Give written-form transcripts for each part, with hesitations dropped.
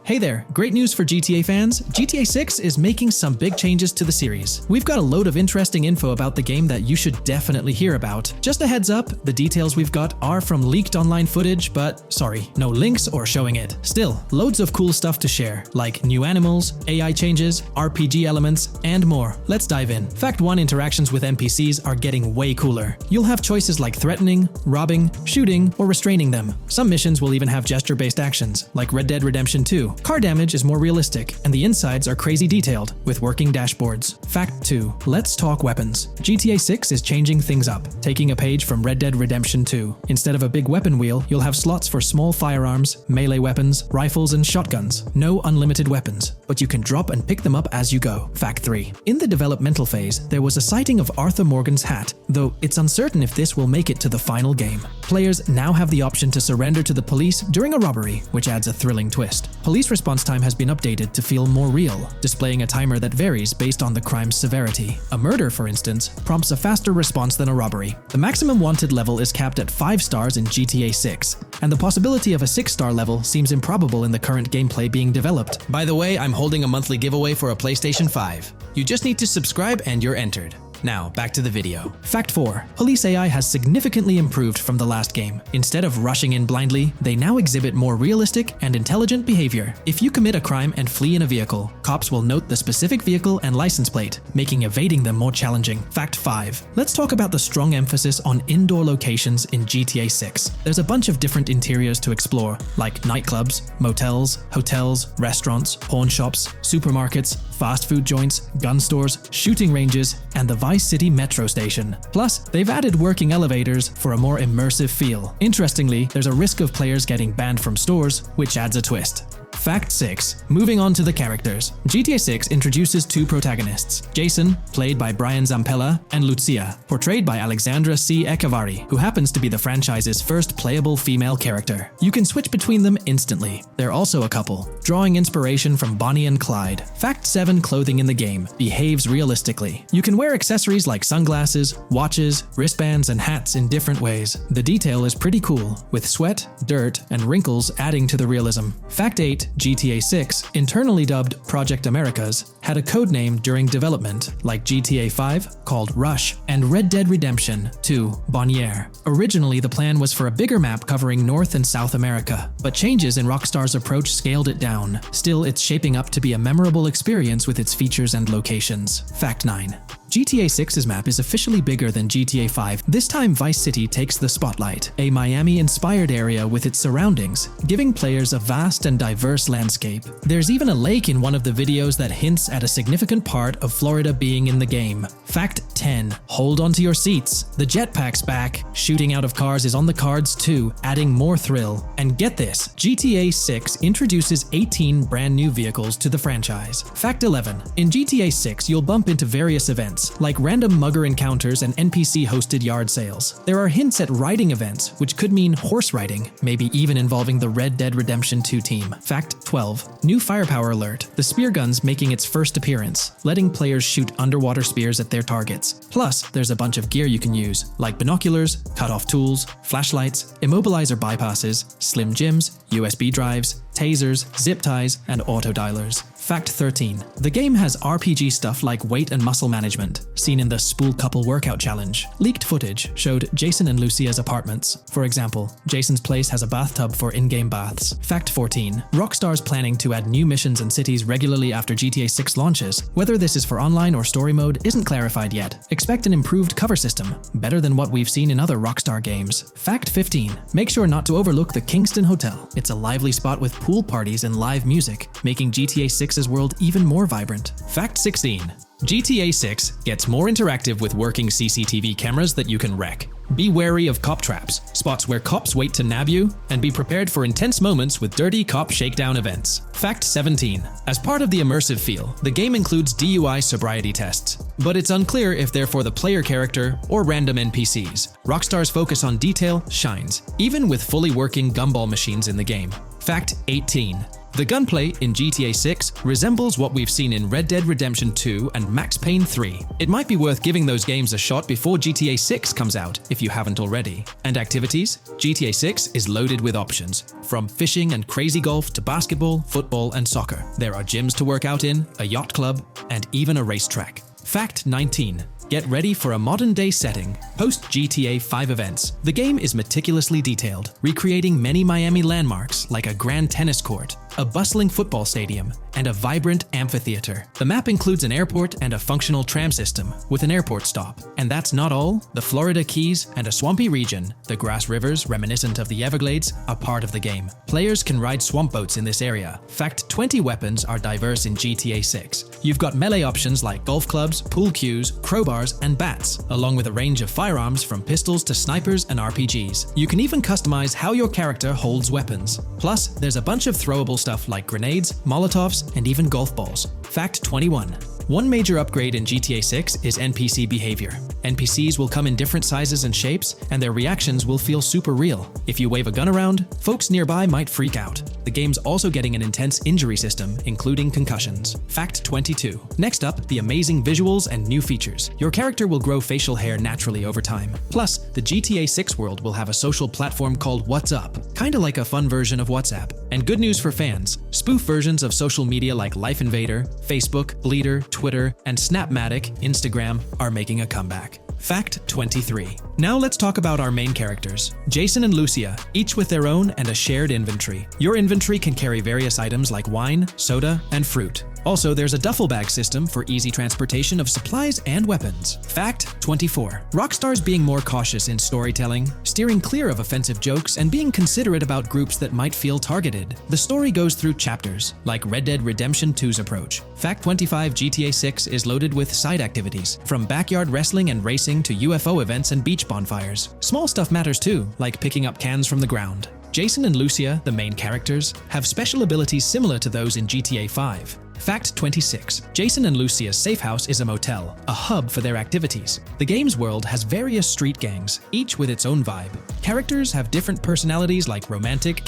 Hey there, great news for GTA fans. GTA 6 is making some big changes to the series. We've got a load of interesting info about the game that you should definitely hear about. Just a heads up, the details we've got are from leaked online footage, but sorry, no links or showing it. Still, loads of cool stuff to share, like new animals, AI changes, RPG elements, and more. Let's dive in. Fact 1: interactions with NPCs are getting way cooler. You'll have choices like threatening, robbing, shooting, or restraining them. Some missions will even have gesture-based actions, like Red Dead Redemption 2. Car damage is more realistic, and the insides are crazy detailed, with working dashboards. Fact 2: let's talk weapons. GTA 6 is changing things up, taking a page from Red Dead Redemption 2. Instead of a big weapon wheel, you'll have slots for small firearms, melee weapons, rifles, and shotguns. No unlimited weapons, but you can drop and pick them up as you go. Fact 3: in the developmental phase, there was a sighting of Arthur Morgan's hat, though it's uncertain if this will make it to the final game. Players now have the option to surrender to the police during a robbery, which adds a thrilling twist. Police response time has been updated to feel more real, displaying a timer that varies based on the crime's severity. A murder, for instance, prompts a faster response than a robbery. The maximum wanted level is capped at 5 stars in GTA 6, and the possibility of a 6-star level seems improbable in the current gameplay being developed. By the way, I'm holding a monthly giveaway for a PlayStation 5. You just need to subscribe and you're entered. Now, back to the video. Fact 4: police AI has significantly improved from the last game. Instead of rushing in blindly, they now exhibit more realistic and intelligent behavior. If you commit a crime and flee in a vehicle, cops will note the specific vehicle and license plate, making evading them more challenging. Fact 5: let's talk about the strong emphasis on indoor locations in GTA 6. There's a bunch of different interiors to explore, like nightclubs, motels, hotels, restaurants, pawn shops, supermarkets, fast food joints, gun stores, shooting ranges, and the Vice City metro station. Plus, they've added working elevators for a more immersive feel. Interestingly, there's a risk of players getting banned from stores, which adds a twist. Fact 6: moving on to the characters. GTA 6 introduces 2 protagonists, Jason, played by Brian Zampella, and Lucia, portrayed by Alexandra C. Echevarri, who happens to be the franchise's first playable female character. You can switch between them instantly. They're also a couple, drawing inspiration from Bonnie and Clyde. Fact 7: clothing in the game behaves realistically. You can wear accessories like sunglasses, watches, wristbands, and hats in different ways. The detail is pretty cool, with sweat, dirt, and wrinkles adding to the realism. Fact 8: GTA 6, internally dubbed Project Americas, had a codename during development, like GTA 5, called Rush, and Red Dead Redemption 2, Bonniere. Originally, the plan was for a bigger map covering North and South America, but changes in Rockstar's approach scaled it down. Still, it's shaping up to be a memorable experience with its features and locations. Fact 9: GTA 6's map is officially bigger than GTA 5. This time, Vice City takes the spotlight, a Miami-inspired area with its surroundings, giving players a vast and diverse landscape. There's even a lake in one of the videos that hints at a significant part of Florida being in the game. Fact 10: hold on to your seats. The jetpack's back. Shooting out of cars is on the cards too, adding more thrill. And get this, GTA 6 introduces 18 brand new vehicles to the franchise. Fact 11: in GTA 6, you'll bump into various events, like random mugger encounters and NPC-hosted yard sales. There are hints at riding events, which could mean horse riding, maybe even involving the Red Dead Redemption 2 team. Fact 12: new firepower alert. The spear gun's making its first appearance, letting players shoot underwater spears at their targets. Plus, there's a bunch of gear you can use, like binoculars, cut-off tools, flashlights, immobilizer bypasses, slim jims, USB drives, tasers, zip ties, and auto dialers. Fact 13: the game has RPG stuff like weight and muscle management, seen in the Spool Couple Workout Challenge. Leaked footage showed Jason and Lucia's apartments. For example, Jason's place has a bathtub for in-game baths. Fact 14: Rockstar's planning to add new missions and cities regularly after GTA 6 launches. Whether this is for online or story mode isn't clarified yet. Expect an improved cover system, better than what we've seen in other Rockstar games. Fact 15: make sure not to overlook the Kingston Hotel. It's a lively spot with pool parties and live music, making GTA 6's world even more vibrant. Fact 16: GTA 6 gets more interactive with working CCTV cameras that you can wreck. Be wary of cop traps, spots where cops wait to nab you, and be prepared for intense moments with dirty cop shakedown events. Fact 17: as part of the immersive feel, the game includes DUI sobriety tests, but it's unclear if they're for the player character or random NPCs. Rockstar's focus on detail shines, even with fully working gumball machines in the game. Fact 18: The gunplay in GTA 6 resembles what we've seen in Red Dead Redemption 2 and Max Payne 3. It might be worth giving those games a shot before GTA 6 comes out, if you haven't already. And activities? GTA 6 is loaded with options, from fishing and crazy golf to basketball, football, and soccer. There are gyms to work out in, a yacht club, and even a racetrack. Fact 19. Get ready for a modern-day setting. Post-GTA 5 events. The game is meticulously detailed, recreating many Miami landmarks like a grand tennis court, a bustling football stadium, and a vibrant amphitheater. The map includes an airport and a functional tram system with an airport stop. And that's not all. The Florida Keys and a swampy region, the grass rivers reminiscent of the Everglades, are part of the game. Players can ride swamp boats in this area. Fact 20 weapons are diverse in GTA 6. You've got melee options like golf clubs, pool cues, crowbars, and bats, along with a range of firearms from pistols to snipers and RPGs. You can even customize how your character holds weapons. Plus, there's a bunch of throwable stuff like grenades, molotovs, and even golf balls. Fact 21. One major upgrade in GTA 6 is NPC behavior. NPCs will come in different sizes and shapes, and their reactions will feel super real. If you wave a gun around, folks nearby might freak out. The game's also getting an intense injury system, including concussions. Fact 22. Next up, the amazing visuals and new features. Your character will grow facial hair naturally over time. Plus, the GTA 6 world will have a social platform called What's Up, kinda like a fun version of WhatsApp. And good news for fans, spoof versions of social media like Life Invader, Facebook, Bleeder, Twitter, and Snapmatic, Instagram, are making a comeback. Fact 23. Now let's talk about our main characters, Jason and Lucia, each with their own and a shared inventory. Your inventory can carry various items like wine, soda, and fruit. Also, there's a duffel bag system for easy transportation of supplies and weapons. Fact 24. Rockstar's being more cautious in storytelling, steering clear of offensive jokes, and being considerate about groups that might feel targeted. The story goes through chapters, like Red Dead Redemption 2's approach. Fact 25. GTA 6 is loaded with side activities, from backyard wrestling and racing to UFO events and beach bonfires. Small stuff matters too, like picking up cans from the ground. Jason and Lucia, the main characters, have special abilities similar to those in GTA 5. Fact 26. Jason and Lucia's safe house is a motel, a hub for their activities. The game's world has various street gangs, each with its own vibe. Characters have different personalities like romantic,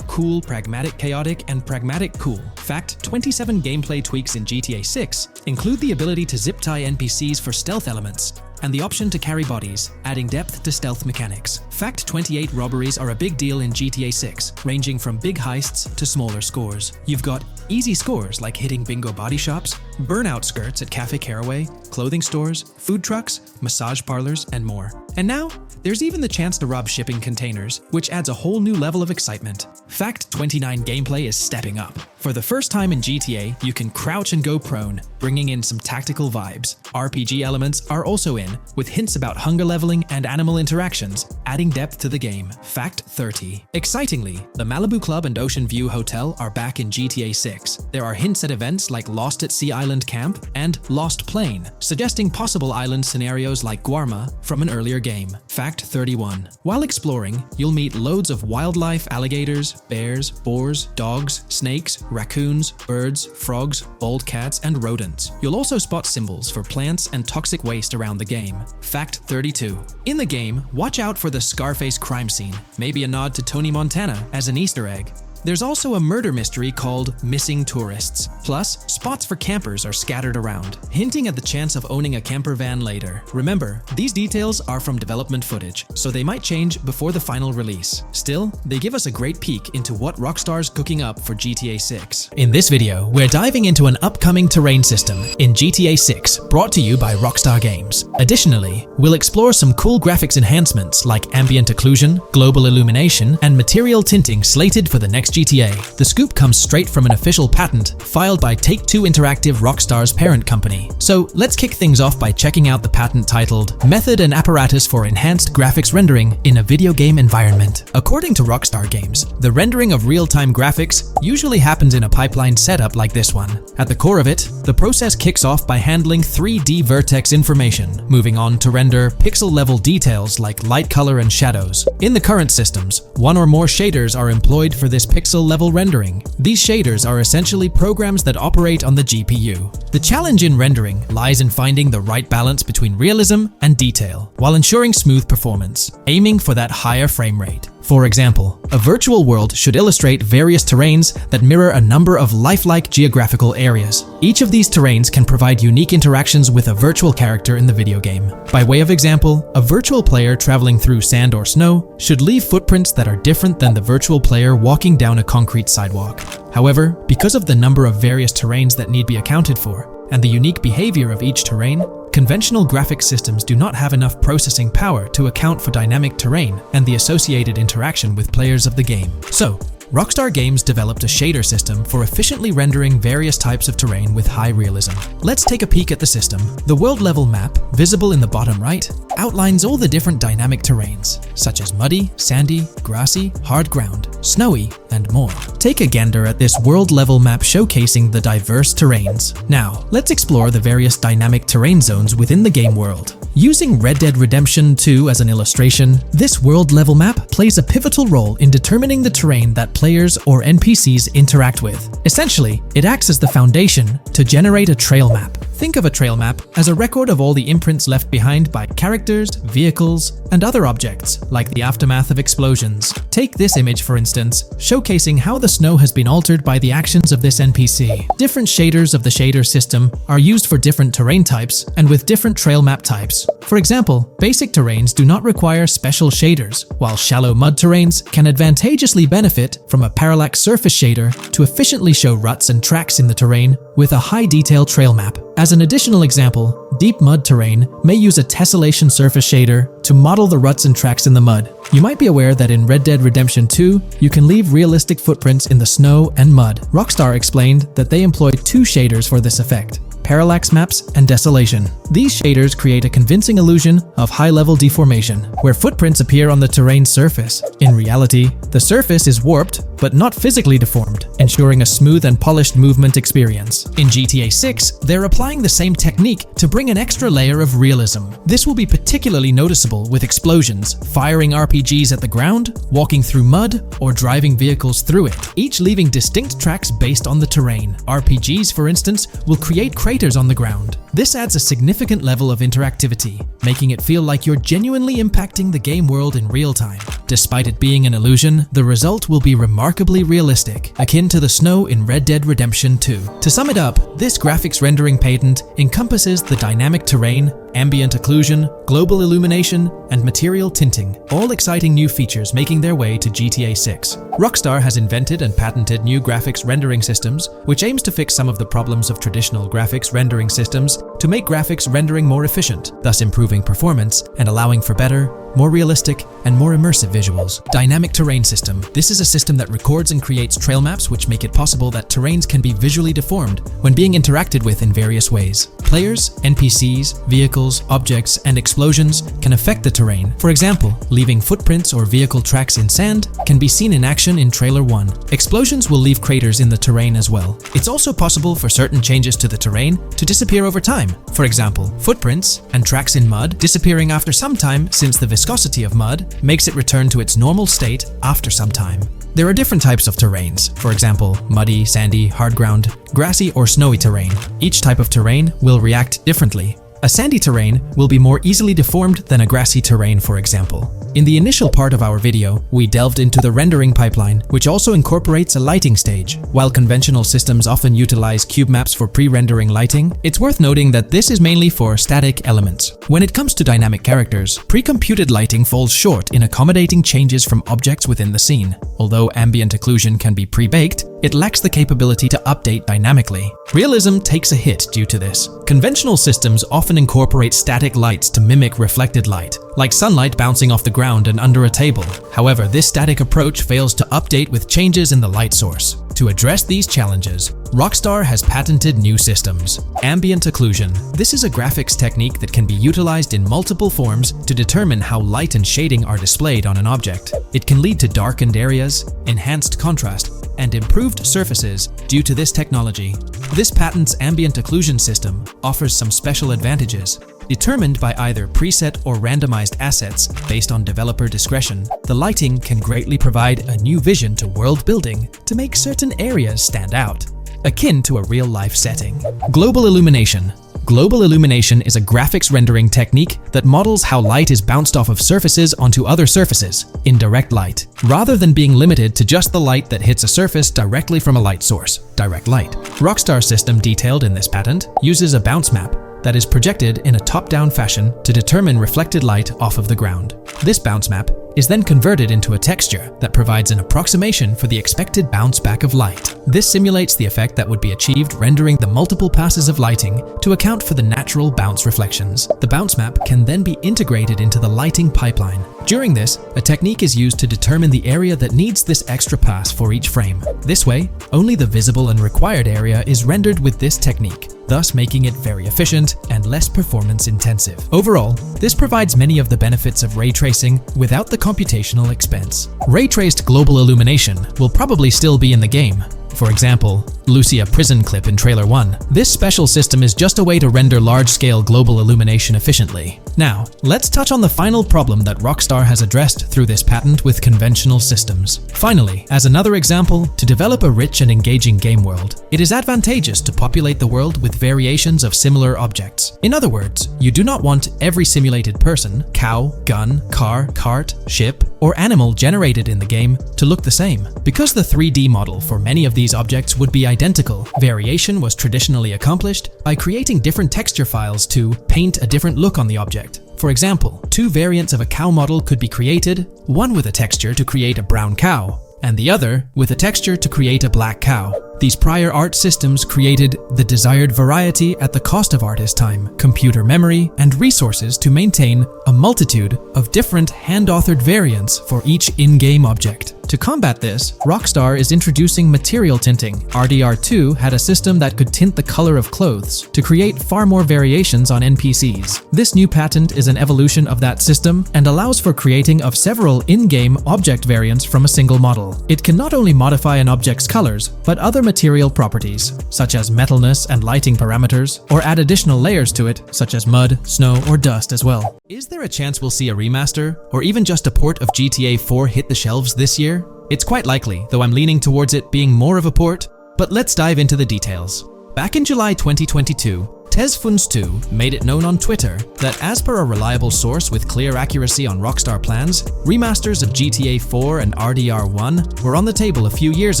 cool, pragmatic, chaotic, and pragmatic cool. Fact 27. Gameplay tweaks in GTA 6 include the ability to zip tie NPCs for stealth elements, and the option to carry bodies, adding depth to stealth mechanics. Fact 28. Robberies are a big deal in GTA 6, ranging from big heists to smaller scores. You've got easy scores like hitting bingo body shops, burnout skirts at Cafe Caraway, clothing stores, food trucks, massage parlors, and more. And now, there's even the chance to rob shipping containers, which adds a whole new level of excitement. Fact 29. Gameplay is stepping up. For the first time in GTA, you can crouch and go prone, bringing in some tactical vibes. RPG elements are also in, with hints about hunger leveling and animal interactions, adding depth to the game. Fact 30. Excitingly, the Malibu Club and Ocean View Hotel are back in GTA 6. There are hints at events like Lost at Sea Island Camp and Lost Plane, suggesting possible island scenarios like Guarma from an earlier game. Fact 31. While exploring, you'll meet loads of wildlife, alligators, bears, boars, dogs, snakes, raccoons, birds, frogs, bald cats, and rodents. You'll also spot symbols for plants and toxic waste around the game. Fact 32. In the game, watch out for the Scarface crime scene, maybe a nod to Tony Montana as an Easter egg. There's also a murder mystery called Missing Tourists. Plus, spots for campers are scattered around, hinting at the chance of owning a camper van later. Remember, these details are from development footage, so they might change before the final release. Still, they give us a great peek into what Rockstar's cooking up for GTA 6. In this video, we're diving into an upcoming terrain system in GTA 6, brought to you by Rockstar Games. Additionally, we'll explore some cool graphics enhancements like ambient occlusion, global illumination, and material tinting slated for the next GTA. The scoop comes straight from an official patent filed by Take-Two Interactive, Rockstar's parent company. So let's kick things off by checking out the patent titled Method and Apparatus for Enhanced Graphics Rendering in a Video Game Environment. According to Rockstar Games, the rendering of real-time graphics usually happens in a pipeline setup like this one. At the core of it, the process kicks off by handling 3D vertex information, moving on to render pixel-level details like light, color, and shadows. In the current systems, one or more shaders are employed for this pixel-level rendering. These shaders are essentially programs that operate on the GPU. The challenge in rendering lies in finding the right balance between realism and detail, while ensuring smooth performance, aiming for that higher frame rate. For example, a virtual world should illustrate various terrains that mirror a number of lifelike geographical areas. Each of these terrains can provide unique interactions with a virtual character in the video game. By way of example, a virtual player traveling through sand or snow should leave footprints that are different than the virtual player walking down a concrete sidewalk. However, because of the number of various terrains that need to be accounted for, and the unique behavior of each terrain, conventional graphics systems do not have enough processing power to account for dynamic terrain and the associated interaction with players of the game. So, Rockstar Games developed a shader system for efficiently rendering various types of terrain with high realism. Let's take a peek at the system. The world level map, visible in the bottom right, outlines all the different dynamic terrains, such as muddy, sandy, grassy, hard ground, snowy, and more. Take a gander at this world level map showcasing the diverse terrains. Now, let's explore the various dynamic terrain zones within the game world. Using Red Dead Redemption 2 as an illustration, this world level map plays a pivotal role in determining the terrain that players or NPCs interact with. Essentially, it acts as the foundation to generate a trail map. Think of a trail map as a record of all the imprints left behind by characters, vehicles, and other objects, like the aftermath of explosions. Take this image for instance, showcasing how the snow has been altered by the actions of this NPC. Different shaders of the shader system are used for different terrain types and with different trail map types. For example, basic terrains do not require special shaders, while shallow mud terrains can advantageously benefit from a parallax surface shader to efficiently show ruts and tracks in the terrain with a high detail trail map. As an additional example, deep mud terrain may use a tessellation surface shader to model the ruts and tracks in the mud. You might be aware that in Red Dead Redemption 2, you can leave realistic footprints in the snow and mud. Rockstar explained that they employed two shaders for this effect: parallax maps and desolation. These shaders create a convincing illusion of high-level deformation, where footprints appear on the terrain's surface. In reality, the surface is warped but not physically deformed, ensuring a smooth and polished movement experience. In GTA 6, they're applying the same technique to bring an extra layer of realism. This will be particularly noticeable with explosions, firing RPGs at the ground, walking through mud, or driving vehicles through it, each leaving distinct tracks based on the terrain. RPGs, for instance, will create craters on the ground. This adds a significant level of interactivity, making it feel like you're genuinely impacting the game world in real time. Despite it being an illusion, the result will be remarkably realistic, akin to the snow in Red Dead Redemption 2. To sum it up, this graphics rendering patent encompasses the dynamic terrain, ambient occlusion, global illumination, and material tinting, all exciting new features making their way to GTA 6. Rockstar has invented and patented new graphics rendering systems, which aims to fix some of the problems of traditional graphics rendering systems to make graphics rendering more efficient, thus improving performance and allowing for better, more realistic, and more immersive visuals. Dynamic Terrain System. This is a system that records and creates trail maps which make it possible that terrains can be visually deformed when being interacted with in various ways. Players, NPCs, vehicles, objects, and explosions can affect the terrain. For example, leaving footprints or vehicle tracks in sand can be seen in action in Trailer 1. Explosions will leave craters in the terrain as well. It's also possible for certain changes to the terrain to disappear over time. For example, footprints and tracks in mud disappearing after some time, since the viscosity of mud makes it return to its normal state after some time. There are different types of terrains, for example, muddy, sandy, hard ground, grassy, or snowy terrain. Each type of terrain will react differently. A sandy terrain will be more easily deformed than a grassy terrain, for example. In the initial part of our video, we delved into the rendering pipeline, which also incorporates a lighting stage. While conventional systems often utilize cube maps for pre-rendering lighting, it's worth noting that this is mainly for static elements. When it comes to dynamic characters, pre-computed lighting falls short in accommodating changes from objects within the scene. Although ambient occlusion can be pre-baked, it lacks the capability to update dynamically. Realism takes a hit due to this. Conventional systems often incorporate static lights to mimic reflected light, like sunlight bouncing off the ground and under a table. However, this static approach fails to update with changes in the light source. To address these challenges, Rockstar has patented new systems. Ambient occlusion. This is a graphics technique that can be utilized in multiple forms to determine how light and shading are displayed on an object. It can lead to darkened areas, enhanced contrast, and improved surfaces due to this technology. This patent's ambient occlusion system offers some special advantages. Determined by either preset or randomized assets based on developer discretion, the lighting can greatly provide a new vision to world building to make certain areas stand out, akin to a real-life setting. Global illumination. Global illumination is a graphics rendering technique that models how light is bounced off of surfaces onto other surfaces in direct light, rather than being limited to just the light that hits a surface directly from a light source, direct light. Rockstar's system detailed in this patent uses a bounce map that is projected in a top-down fashion to determine reflected light off of the ground. This bounce map is then converted into a texture that provides an approximation for the expected bounce back of light. This simulates the effect that would be achieved rendering the multiple passes of lighting to account for the natural bounce reflections. The bounce map can then be integrated into the lighting pipeline. During this, a technique is used to determine the area that needs this extra pass for each frame. This way, only the visible and required area is rendered with this technique, thus making it very efficient and less performance intensive. Overall, this provides many of the benefits of ray tracing without the computational expense. Ray-traced global illumination will probably still be in the game. For example, Lucia prison clip in Trailer 1. This special system is just a way to render large-scale global illumination efficiently. Now, let's touch on the final problem that Rockstar has addressed through this patent with conventional systems. Finally, as another example, to develop a rich and engaging game world, it is advantageous to populate the world with variations of similar objects. In other words, you do not want every simulated person, cow, gun, car, cart, ship, or animal generated in the game to look the same. Because the 3D model for many of these objects would be identical, variation was traditionally accomplished by creating different texture files to paint a different look on the object. For example, two variants of a cow model could be created, one with a texture to create a brown cow, and the other with a texture to create a black cow. These prior art systems created the desired variety at the cost of artist time, computer memory, and resources to maintain a multitude of different hand-authored variants for each in-game object. To combat this, Rockstar is introducing material tinting. RDR2 had a system that could tint the color of clothes to create far more variations on NPCs. This new patent is an evolution of that system and allows for creating of several in-game object variants from a single model. It can not only modify an object's colors, but other material properties, such as metalness and lighting parameters, or add additional layers to it, such as mud, snow, or dust as well. Is there a chance we'll see a remaster, or even just a port of GTA 4 hit the shelves this year? It's quite likely, though I'm leaning towards it being more of a port, but let's dive into the details. Back in July 2022, Tezfuns2 made it known on Twitter that as per a reliable source with clear accuracy on Rockstar plans, remasters of GTA 4 and RDR1 were on the table a few years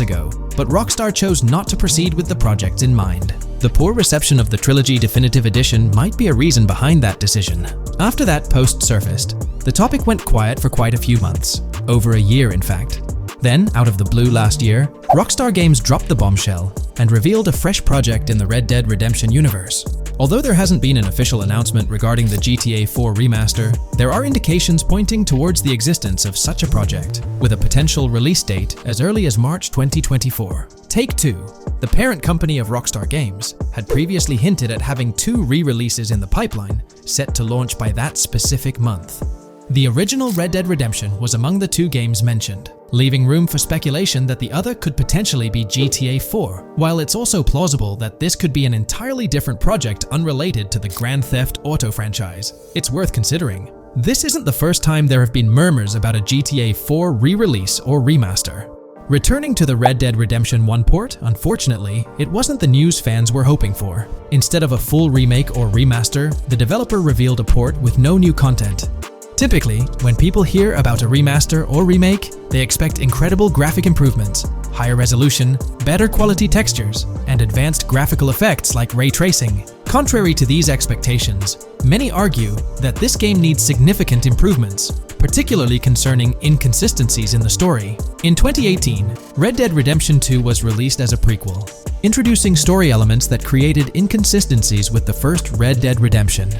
ago, but Rockstar chose not to proceed with the projects in mind. The poor reception of the Trilogy Definitive Edition might be a reason behind that decision. After that post surfaced, the topic went quiet for quite a few months, over a year in fact. Then, out of the blue last year, Rockstar Games dropped the bombshell and revealed a fresh project in the Red Dead Redemption universe. Although there hasn't been an official announcement regarding the GTA 4 remaster, there are indications pointing towards the existence of such a project, with a potential release date as early as March 2024. Take-Two, the parent company of Rockstar Games, had previously hinted at having 2 re-releases in the pipeline, set to launch by that specific month. The original Red Dead Redemption was among the 2 games mentioned, leaving room for speculation that the other could potentially be GTA 4, while it's also plausible that this could be an entirely different project unrelated to the Grand Theft Auto franchise. It's worth considering. This isn't the first time there have been murmurs about a GTA 4 re-release or remaster. Returning to the Red Dead Redemption 1 port, unfortunately, it wasn't the news fans were hoping for. Instead of a full remake or remaster, the developer revealed a port with no new content. Typically, when people hear about a remaster or remake, they expect incredible graphic improvements, higher resolution, better quality textures, and advanced graphical effects like ray tracing. Contrary to these expectations, many argue that this game needs significant improvements, particularly concerning inconsistencies in the story. In 2018, Red Dead Redemption 2 was released as a prequel, introducing story elements that created inconsistencies with the first Red Dead Redemption,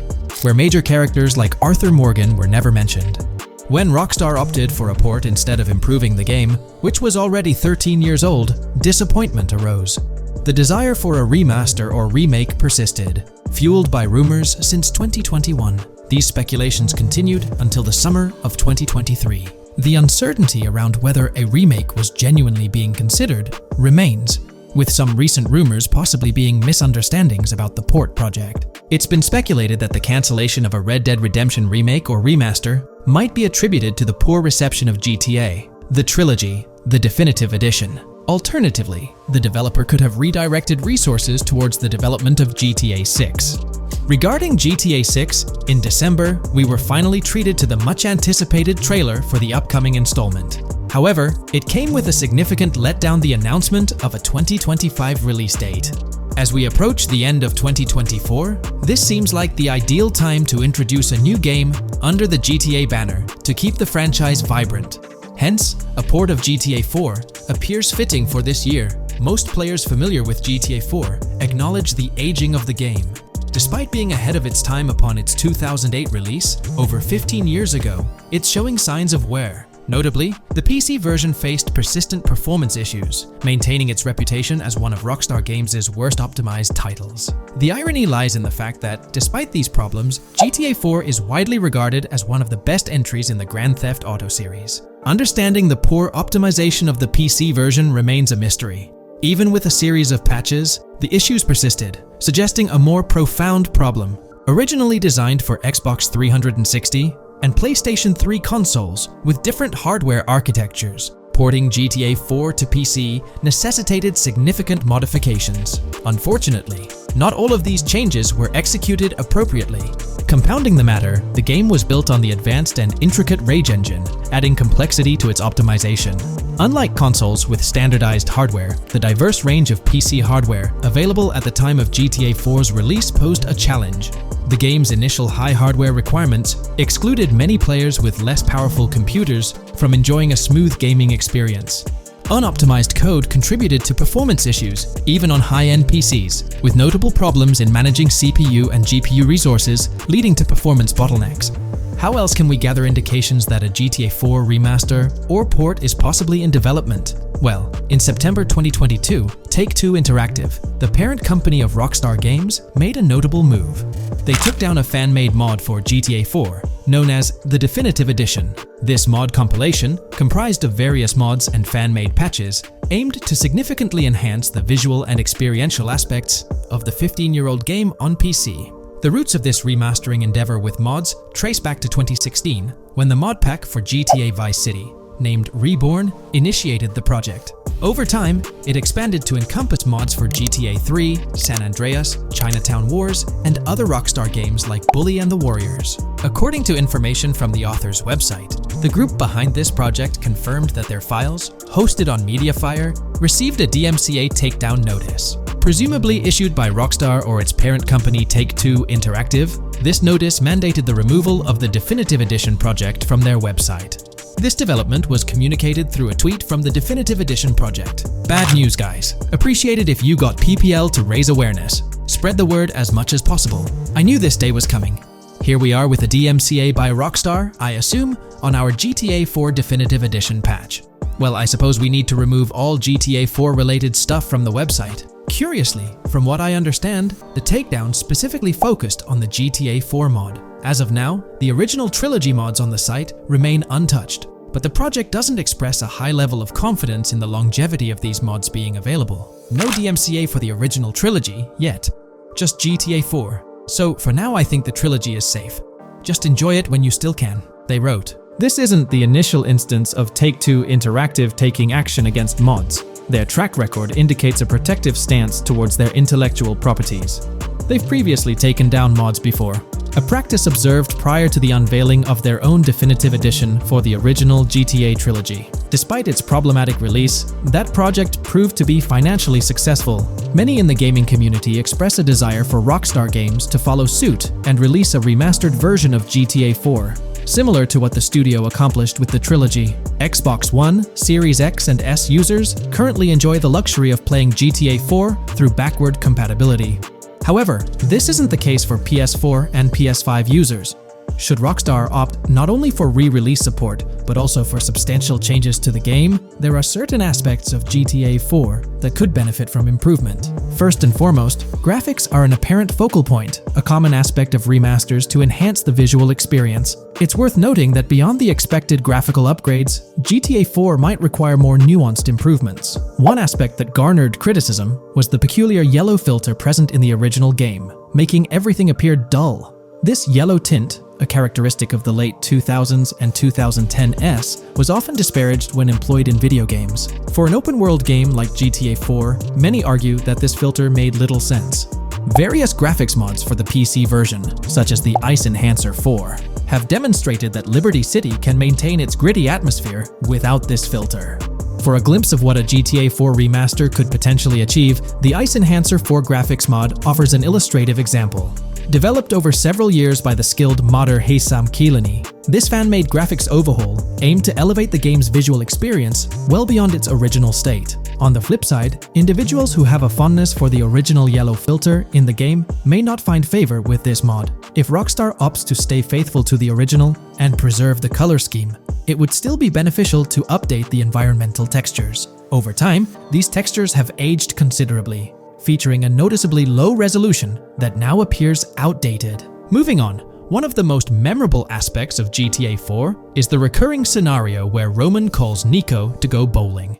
where major characters like Arthur Morgan were never mentioned. When Rockstar opted for a port instead of improving the game, which was already 13 years old, disappointment arose. The desire for a remaster or remake persisted, fueled by rumors since 2021. These speculations continued until the summer of 2023. The uncertainty around whether a remake was genuinely being considered remains, with some recent rumors possibly being misunderstandings about the port project. It's been speculated that the cancellation of a Red Dead Redemption remake or remaster might be attributed to the poor reception of GTA, the Trilogy, the Definitive Edition. Alternatively, the developer could have redirected resources towards the development of GTA 6. Regarding GTA 6, in December, we were finally treated to the much-anticipated trailer for the upcoming installment. However, it came with a significant letdown: the announcement of a 2025 release date. As we approach the end of 2024, this seems like the ideal time to introduce a new game under the GTA banner to keep the franchise vibrant. Hence, a port of GTA 4 appears fitting for this year. Most players familiar with GTA 4 acknowledge the aging of the game. Despite being ahead of its time upon its 2008 release, over 15 years ago, it's showing signs of wear. Notably, the PC version faced persistent performance issues, maintaining its reputation as one of Rockstar Games' worst optimized titles. The irony lies in the fact that, despite these problems, GTA 4 is widely regarded as one of the best entries in the Grand Theft Auto series. Understanding the poor optimization of the PC version remains a mystery. Even with a series of patches, the issues persisted, suggesting a more profound problem. Originally designed for Xbox 360 and PlayStation 3 consoles with different hardware architectures, porting GTA 4 to PC necessitated significant modifications. Unfortunately, not all of these changes were executed appropriately. Compounding the matter, the game was built on the advanced and intricate Rage engine, adding complexity to its optimization. Unlike consoles with standardized hardware, the diverse range of PC hardware available at the time of GTA 4's release posed a challenge. The game's initial high hardware requirements excluded many players with less powerful computers from enjoying a smooth gaming experience. Unoptimized code contributed to performance issues, even on high-end PCs, with notable problems in managing CPU and GPU resources, leading to performance bottlenecks. How else can we gather indications that a GTA 4 remaster or port is possibly in development? Well, in September 2022, Take-Two Interactive, the parent company of Rockstar Games, made a notable move. They took down a fan-made mod for GTA 4, known as the Definitive Edition. This mod compilation, comprised of various mods and fan-made patches, aimed to significantly enhance the visual and experiential aspects of the 15-year-old game on PC. The roots of this remastering endeavor with mods trace back to 2016, when the mod pack for GTA Vice City, named Reborn, initiated the project. Over time, it expanded to encompass mods for GTA 3, San Andreas, Chinatown Wars, and other Rockstar games like Bully and the Warriors. According to information from the author's website, the group behind this project confirmed that their files, hosted on Mediafire, received a DMCA takedown notice. Presumably issued by Rockstar or its parent company Take-Two Interactive, this notice mandated the removal of the Definitive Edition project from their website. This development was communicated through a tweet from the Definitive Edition project. Bad news, guys. Appreciate it if you got PPL to raise awareness. Spread the word as much as possible. I knew this day was coming. Here we are with a DMCA by Rockstar, I assume, on our GTA 4 Definitive Edition patch. Well, I suppose we need to remove all GTA 4 related stuff from the website. Curiously, from what I understand, the takedown specifically focused on the GTA 4 mod. As of now, the original trilogy mods on the site remain untouched, but the project doesn't express a high level of confidence in the longevity of these mods being available. No DMCA for the original trilogy yet, just GTA 4. So for now I think the trilogy is safe. Just enjoy it when you still can, they wrote. This isn't the initial instance of Take-Two Interactive taking action against mods. Their track record indicates a protective stance towards their intellectual properties. They've previously taken down mods before, a practice observed prior to the unveiling of their own Definitive Edition for the original GTA trilogy. Despite its problematic release, that project proved to be financially successful. Many in the gaming community express a desire for Rockstar Games to follow suit and release a remastered version of GTA 4, similar to what the studio accomplished with the trilogy. Xbox One, Series X and S users currently enjoy the luxury of playing GTA 4 through backward compatibility. However, this isn't the case for PS4 and PS5 users. Should Rockstar opt not only for re-release support, but also for substantial changes to the game, there are certain aspects of GTA 4 that could benefit from improvement. First and foremost, graphics are an apparent focal point, a common aspect of remasters to enhance the visual experience. It's worth noting that beyond the expected graphical upgrades, GTA 4 might require more nuanced improvements. One aspect that garnered criticism was the peculiar yellow filter present in the original game, making everything appear dull. This yellow tint, a characteristic of the late 2000s and 2010s, was often disparaged when employed in video games. For an open-world game like GTA 4, many argue that this filter made little sense. Various graphics mods for the PC version, such as the Ice Enhancer 4, have demonstrated that Liberty City can maintain its gritty atmosphere without this filter. For a glimpse of what a GTA 4 remaster could potentially achieve, the Ice Enhancer 4 graphics mod offers an illustrative example. Developed over several years by the skilled modder Haysam Keelani, this fan-made graphics overhaul aimed to elevate the game's visual experience well beyond its original state. On the flip side, individuals who have a fondness for the original yellow filter in the game may not find favor with this mod. If Rockstar opts to stay faithful to the original and preserve the color scheme, it would still be beneficial to update the environmental textures. Over time, these textures have aged considerably, featuring a noticeably low resolution that now appears outdated. Moving on, one of the most memorable aspects of GTA 4 is the recurring scenario where Roman calls Nico to go bowling.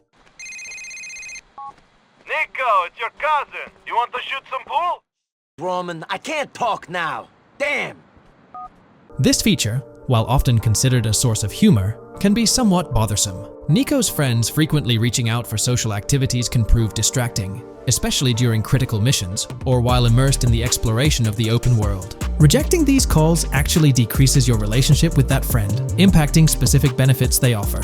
Nico, it's your cousin. You want to shoot some pool? Roman, I can't talk now. Damn! This feature, while often considered a source of humor, can be somewhat bothersome. Nico's friends frequently reaching out for social activities can prove distracting, especially during critical missions or while immersed in the exploration of the open world. Rejecting these calls actually decreases your relationship with that friend, impacting specific benefits they offer.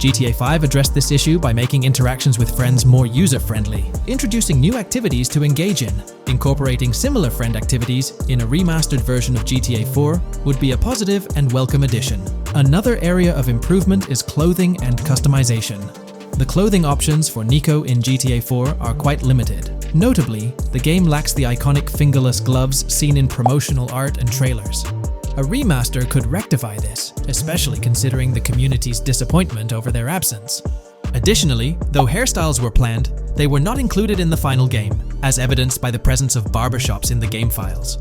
GTA 5 addressed this issue by making interactions with friends more user-friendly, introducing new activities to engage in. Incorporating similar friend activities in a remastered version of GTA 4 would be a positive and welcome addition. Another area of improvement is clothing and customization. The clothing options for Nico in GTA 4 are quite limited. Notably, the game lacks the iconic fingerless gloves seen in promotional art and trailers. A remaster could rectify this, especially considering the community's disappointment over their absence. Additionally, though hairstyles were planned, they were not included in the final game, as evidenced by the presence of barbershops in the game files.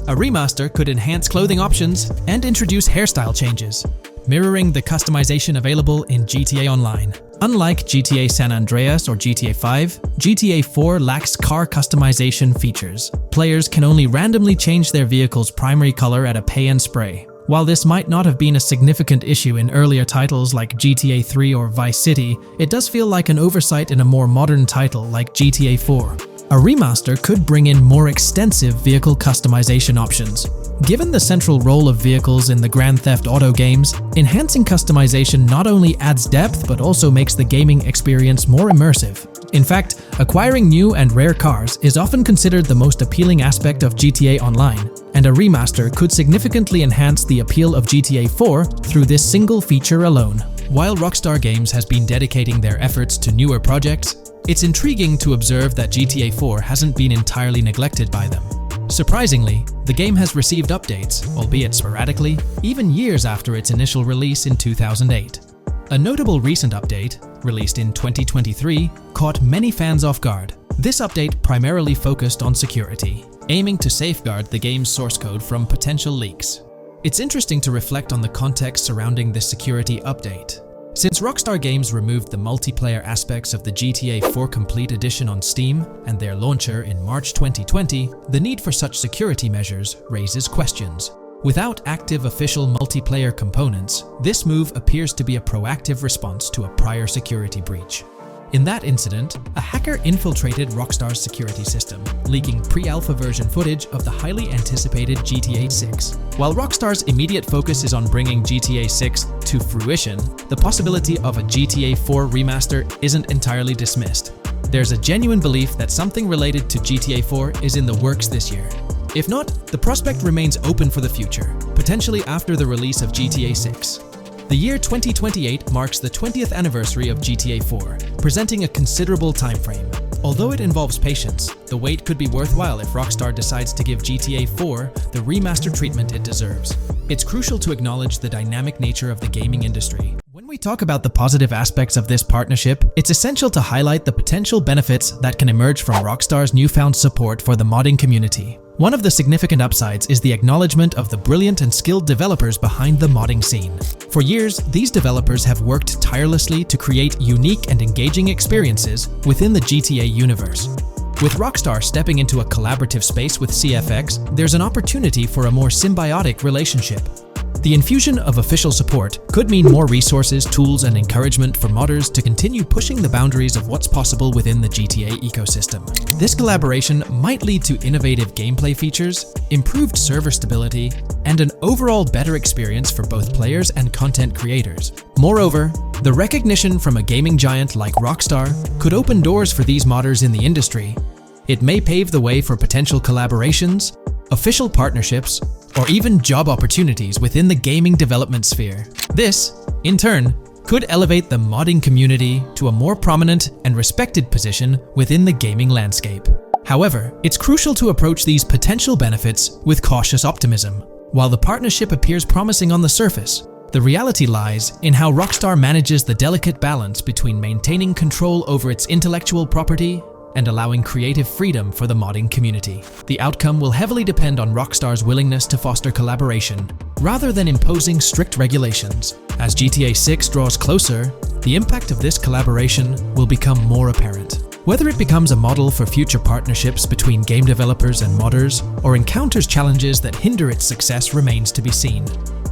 A remaster could enhance clothing options and introduce hairstyle changes, mirroring the customization available in GTA Online. Unlike GTA San Andreas or GTA 5, GTA 4 lacks car customization features. Players can only randomly change their vehicle's primary color at a pay and spray. While this might not have been a significant issue in earlier titles like GTA 3 or Vice City, it does feel like an oversight in a more modern title like GTA 4. A remaster could bring in more extensive vehicle customization options. Given the central role of vehicles in the Grand Theft Auto games, enhancing customization not only adds depth but also makes the gaming experience more immersive. In fact, acquiring new and rare cars is often considered the most appealing aspect of GTA Online, and a remaster could significantly enhance the appeal of GTA 4 through this single feature alone. While Rockstar Games has been dedicating their efforts to newer projects, it's intriguing to observe that GTA 4 hasn't been entirely neglected by them. Surprisingly, the game has received updates, albeit sporadically, even years after its initial release in 2008. A notable recent update, released in 2023, caught many fans off guard. This update primarily focused on security, aiming to safeguard the game's source code from potential leaks. It's interesting to reflect on the context surrounding this security update. Since Rockstar Games removed the multiplayer aspects of the GTA 4 Complete Edition on Steam and their launcher in March 2020, the need for such security measures raises questions. Without active official multiplayer components, this move appears to be a proactive response to a prior security breach. In that incident, a hacker infiltrated Rockstar's security system, leaking pre-alpha version footage of the highly anticipated GTA 6. While Rockstar's immediate focus is on bringing GTA 6 to fruition, the possibility of a GTA 4 remaster isn't entirely dismissed. There's a genuine belief that something related to GTA 4 is in the works this year. If not, the prospect remains open for the future, potentially after the release of GTA 6. The year 2028 marks the 20th anniversary of GTA 4, presenting a considerable timeframe. Although it involves patience, the wait could be worthwhile if Rockstar decides to give GTA 4 the remaster treatment it deserves. It's crucial to acknowledge the dynamic nature of the gaming industry. When we talk about the positive aspects of this partnership, it's essential to highlight the potential benefits that can emerge from Rockstar's newfound support for the modding community. One of the significant upsides is the acknowledgement of the brilliant and skilled developers behind the modding scene. For years, these developers have worked tirelessly to create unique and engaging experiences within the GTA universe. With Rockstar stepping into a collaborative space with CFX, there's an opportunity for a more symbiotic relationship. The infusion of official support could mean more resources, tools, and encouragement for modders to continue pushing the boundaries of what's possible within the GTA ecosystem. This collaboration might lead to innovative gameplay features, improved server stability, and an overall better experience for both players and content creators. Moreover, the recognition from a gaming giant like Rockstar could open doors for these modders in the industry. It may pave the way for potential collaborations, official partnerships, or even job opportunities within the gaming development sphere. This, in turn, could elevate the modding community to a more prominent and respected position within the gaming landscape. However, it's crucial to approach these potential benefits with cautious optimism. While the partnership appears promising on the surface, the reality lies in how Rockstar manages the delicate balance between maintaining control over its intellectual property and allowing creative freedom for the modding community. The outcome will heavily depend on Rockstar's willingness to foster collaboration, rather than imposing strict regulations. As GTA 6 draws closer, the impact of this collaboration will become more apparent. Whether it becomes a model for future partnerships between game developers and modders, or encounters challenges that hinder its success remains to be seen.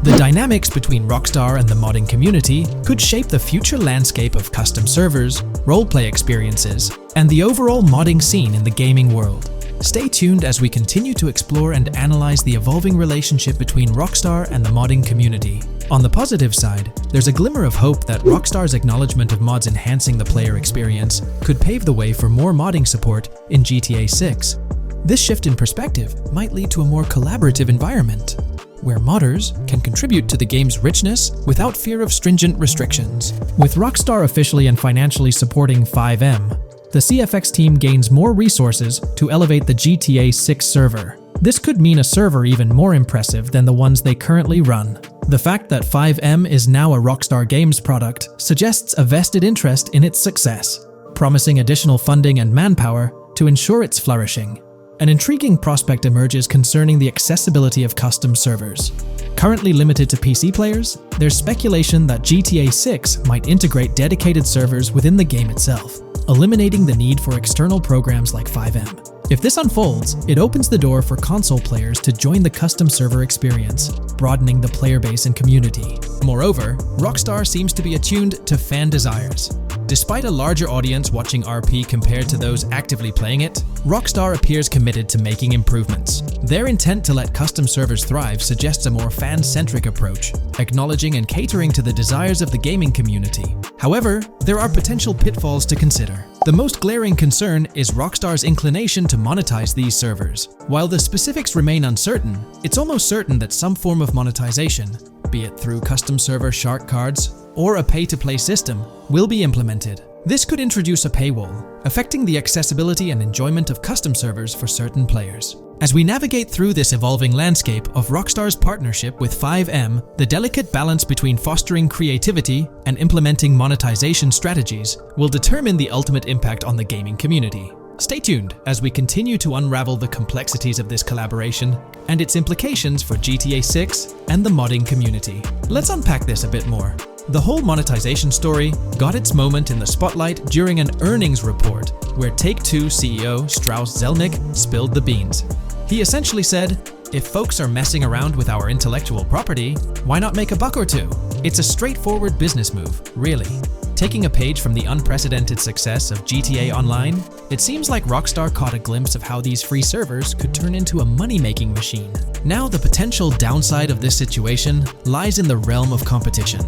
The dynamics between Rockstar and the modding community could shape the future landscape of custom servers, roleplay experiences, and the overall modding scene in the gaming world. Stay tuned as we continue to explore and analyze the evolving relationship between Rockstar and the modding community. On the positive side, there's a glimmer of hope that Rockstar's acknowledgement of mods enhancing the player experience could pave the way for more modding support in GTA 6. This shift in perspective might lead to a more collaborative environment, where modders can contribute to the game's richness without fear of stringent restrictions. With Rockstar officially and financially supporting FIVEM, the CFX team gains more resources to elevate the GTA 6 server. This could mean a server even more impressive than the ones they currently run. The fact that FIVEM is now a Rockstar Games product suggests a vested interest in its success, promising additional funding and manpower to ensure its flourishing. An intriguing prospect emerges concerning the accessibility of custom servers. Currently limited to PC players, there's speculation that GTA 6 might integrate dedicated servers within the game itself, eliminating the need for external programs like FIVEM. If this unfolds, it opens the door for console players to join the custom server experience, broadening the player base and community. Moreover, Rockstar seems to be attuned to fan desires. Despite a larger audience watching RP compared to those actively playing it, Rockstar appears committed to making improvements. Their intent to let custom servers thrive suggests a more fan-centric approach, acknowledging and catering to the desires of the gaming community. However, there are potential pitfalls to consider. The most glaring concern is Rockstar's inclination to monetize these servers. While the specifics remain uncertain, it's almost certain that some form of monetization, be it through custom server shark cards or a pay-to-play system, will be implemented. This could introduce a paywall, affecting the accessibility and enjoyment of custom servers for certain players. As we navigate through this evolving landscape of Rockstar's partnership with FIVEM, the delicate balance between fostering creativity and implementing monetization strategies will determine the ultimate impact on the gaming community. Stay tuned as we continue to unravel the complexities of this collaboration and its implications for GTA 6 and the modding community. Let's unpack this a bit more. The whole monetization story got its moment in the spotlight during an earnings report where Take-Two CEO Strauss Zelnick spilled the beans. He essentially said, "If folks are messing around with our intellectual property, why not make a buck or two?" It's a straightforward business move, really. Taking a page from the unprecedented success of GTA Online, it seems like Rockstar caught a glimpse of how these free servers could turn into a money-making machine. Now, the potential downside of this situation lies in the realm of competition.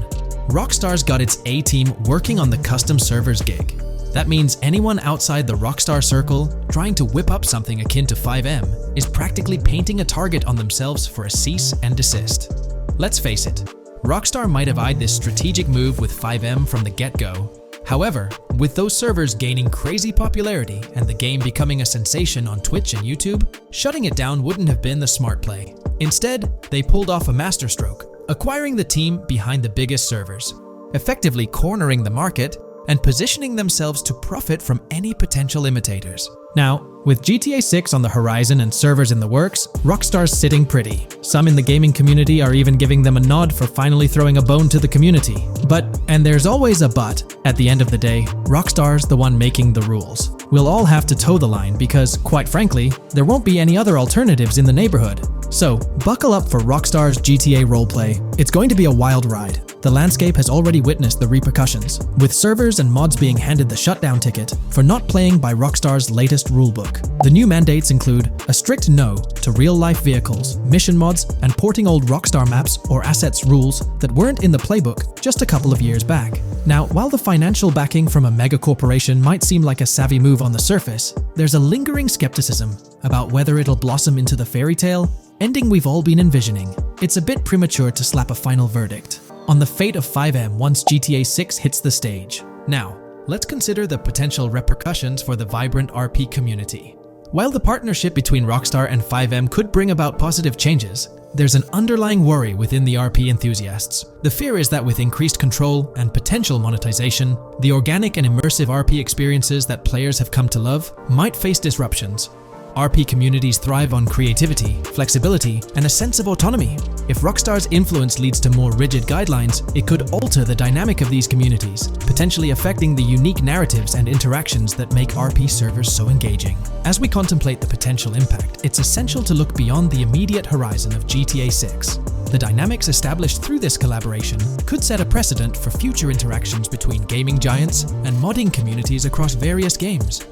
Rockstar's got its A-team working on the custom servers gig. That means anyone outside the Rockstar circle trying to whip up something akin to FIVEM is practically painting a target on themselves for a cease and desist. Let's face it, Rockstar might have eyed this strategic move with FIVEM from the get-go. However, with those servers gaining crazy popularity and the game becoming a sensation on Twitch and YouTube, shutting it down wouldn't have been the smart play. Instead, they pulled off a masterstroke, acquiring the team behind the biggest servers, effectively cornering the market and positioning themselves to profit from any potential imitators. Now, with GTA 6 on the horizon and servers in the works, Rockstar's sitting pretty. Some in the gaming community are even giving them a nod for finally throwing a bone to the community. But, and there's always a but, at the end of the day, Rockstar's the one making the rules. We'll all have to toe the line because, quite frankly, there won't be any other alternatives in the neighborhood. So, buckle up for Rockstar's GTA roleplay. It's going to be a wild ride. The landscape has already witnessed the repercussions, with servers and mods being handed the shutdown ticket for not playing by Rockstar's latest rulebook. The new mandates include a strict no to real-life vehicles, mission mods, and porting old Rockstar maps or assets rules that weren't in the playbook just a couple of years back. Now, while the financial backing from a mega corporation might seem like a savvy move on the surface, there's a lingering skepticism about whether it'll blossom into the fairy tale ending we've all been envisioning. It's a bit premature to slap a final verdict on the fate of FIVEM once GTA 6 hits the stage. Now, let's consider the potential repercussions for the vibrant RP community. While the partnership between Rockstar and FIVEM could bring about positive changes, there's an underlying worry within the RP enthusiasts. The fear is that with increased control and potential monetization, the organic and immersive RP experiences that players have come to love might face disruptions. RP communities thrive on creativity, flexibility, and a sense of autonomy. If Rockstar's influence leads to more rigid guidelines, it could alter the dynamic of these communities, potentially affecting the unique narratives and interactions that make RP servers so engaging. As we contemplate the potential impact, it's essential to look beyond the immediate horizon of GTA 6. The dynamics established through this collaboration could set a precedent for future interactions between gaming giants and modding communities across various games.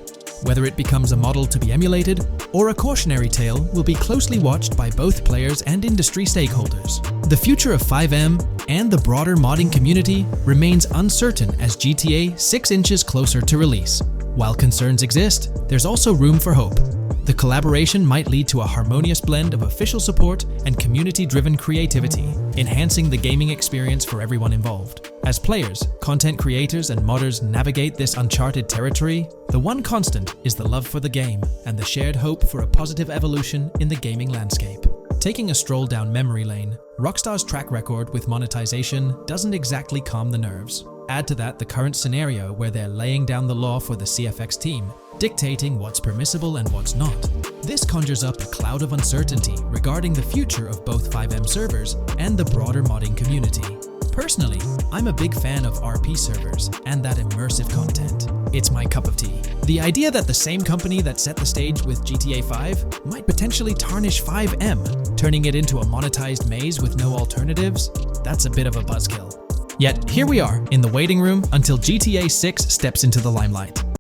Whether it becomes a model to be emulated or a cautionary tale will be closely watched by both players and industry stakeholders. The future of FIVEM and the broader modding community remains uncertain as GTA 6 inches closer to release. While concerns exist, there's also room for hope. The collaboration might lead to a harmonious blend of official support and community-driven creativity, enhancing the gaming experience for everyone involved. As players, content creators, and modders navigate this uncharted territory, the one constant is the love for the game and the shared hope for a positive evolution in the gaming landscape. Taking a stroll down memory lane, Rockstar's track record with monetization doesn't exactly calm the nerves. Add to that the current scenario where they're laying down the law for the CFX team, dictating what's permissible and what's not. This conjures up a cloud of uncertainty regarding the future of both FIVEM servers and the broader modding community. Personally, I'm a big fan of RP servers and that immersive content. It's my cup of tea. The idea that the same company that set the stage with GTA 5 might potentially tarnish FIVEM, turning it into a monetized maze with no alternatives, that's a bit of a buzzkill. Yet, here we are, in the waiting room until GTA 6 steps into the limelight.